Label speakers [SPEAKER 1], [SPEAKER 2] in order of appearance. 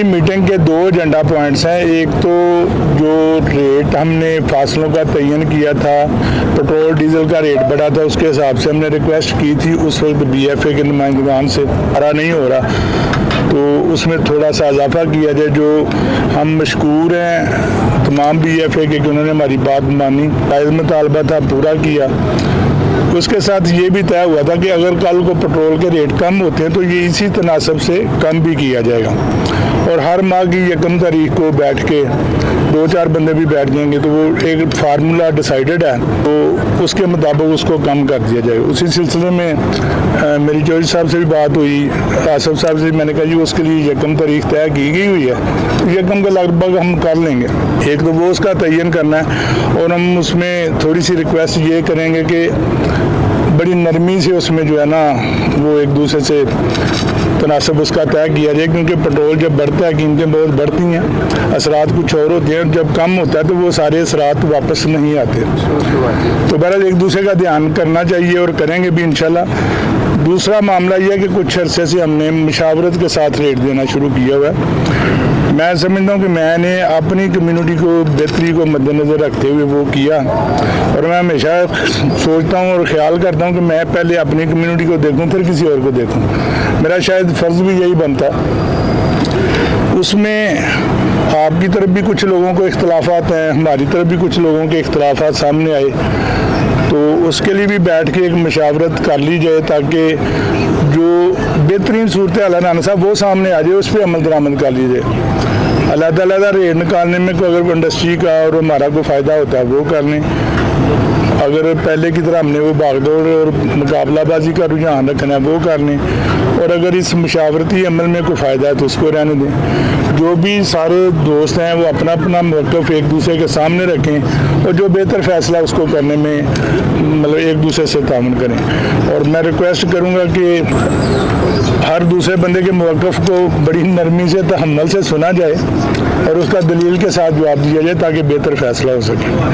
[SPEAKER 1] Meeting के दो agenda points हैं। एक तो जो रेट हमने फासलों का तयन किया था, पेट्रोल डीजल का रेट बढ़ा था, उसके हिसाब से हमने रिक्वेस्ट की थी उस वक्त BFA के नुमाइंदगान से, हरा नहीं हो रहा तो उसमें थोड़ा सा इजाफा किया जाए। जो हम मशकूर हैं तमाम BFA के कि उन्होंने हमारी बात मानी, जायज़ मुतालबा था पूरा किया। उसके साथ ये भी तय हुआ था कि अगर कल को पेट्रोल के रेट कम होते हैं तो ये इसी तनासब से कम भी किया जाएगा और हर माह की 1 तारीख को बैठ के 2-4 बंदे भी बैठ जाएंगे तो वो एक फार्मूला डिसाइडेड है तो उसके मुताबिक उसको कम कर दिया जाएगा। उसी सिलसिले में मेरी चौधरी साहब से भी बात हुई, आसफ साहब से मैंने कहा जी उसके लिए 1 तारीख तय की गई हुई है तो 1 का लगभग हम कर लेंगे। एक तो वो उसका तयन करना है और हम उसमें थोड़ी सी रिक्वेस्ट ये करेंगे कि बड़ी नरमी से उसमें जो है ना वो एक दूसरे से तनासब उसका तय किया जाए, क्योंकि पेट्रोल जब बढ़ता है कीमतें बहुत बढ़ती हैं, असरात कुछ और होते हैं, जब कम होता है तो वो सारे असरात वापस नहीं आते। तो बहरहाल एक दूसरे का ध्यान करना चाहिए और करेंगे भी इंशाल्लाह। दूसरा मामला यह है कि कुछ अरसे से हमने मुशावरत के साथ रेट देना शुरू किया हुआ है। मैं समझता हूँ कि मैंने अपनी कम्युनिटी को बेहतरी को मद्देनज़र रखते हुए वो किया और मैं हमेशा सोचता हूँ और ख्याल करता हूँ कि मैं पहले अपनी कम्युनिटी को देखूँ फिर किसी और को देखूँ। मेरा शायद फ़र्ज़ भी यही बनता। उसमें आपकी तरफ भी कुछ लोगों को इख्तलाफात हैं, हमारी तरफ भी कुछ लोगों के इख्तलाफात सामने आए, तो उसके लिए भी बैठ के एक मशावरत कर ली जाए ताकि जो बेहतरीन सूरत हाल है साहब वो सामने आ जाए, उस पर अमल दरामद कर ली जाए। अलग-अलग रेट निकालने में कोई अगर इंडस्ट्री का और हमारा कोई फ़ायदा होता है वो कर लें। अगर पहले की तरह हमने वो भागदौड़ और मुकाबलाबाजी का रुझान रखना है वो कर लें और अगर इस मशावरती अमल में कोई फ़ायदा है तो उसको रहने दें। जो भी सारे दोस्त हैं वो अपना अपना मौक़िफ़ एक दूसरे के सामने रखें और जो बेहतर फ़ैसला उसको करने में मतलब एक दूसरे से ताउन करें। और मैं रिक्वेस्ट करूँगा कि हर दूसरे बंदे के मौक़िफ़ को बड़ी नरमी से तहम्मुल से सुना जाए और उसका दलील के साथ जवाब दिया जाए ताकि बेहतर फ़ैसला हो सके।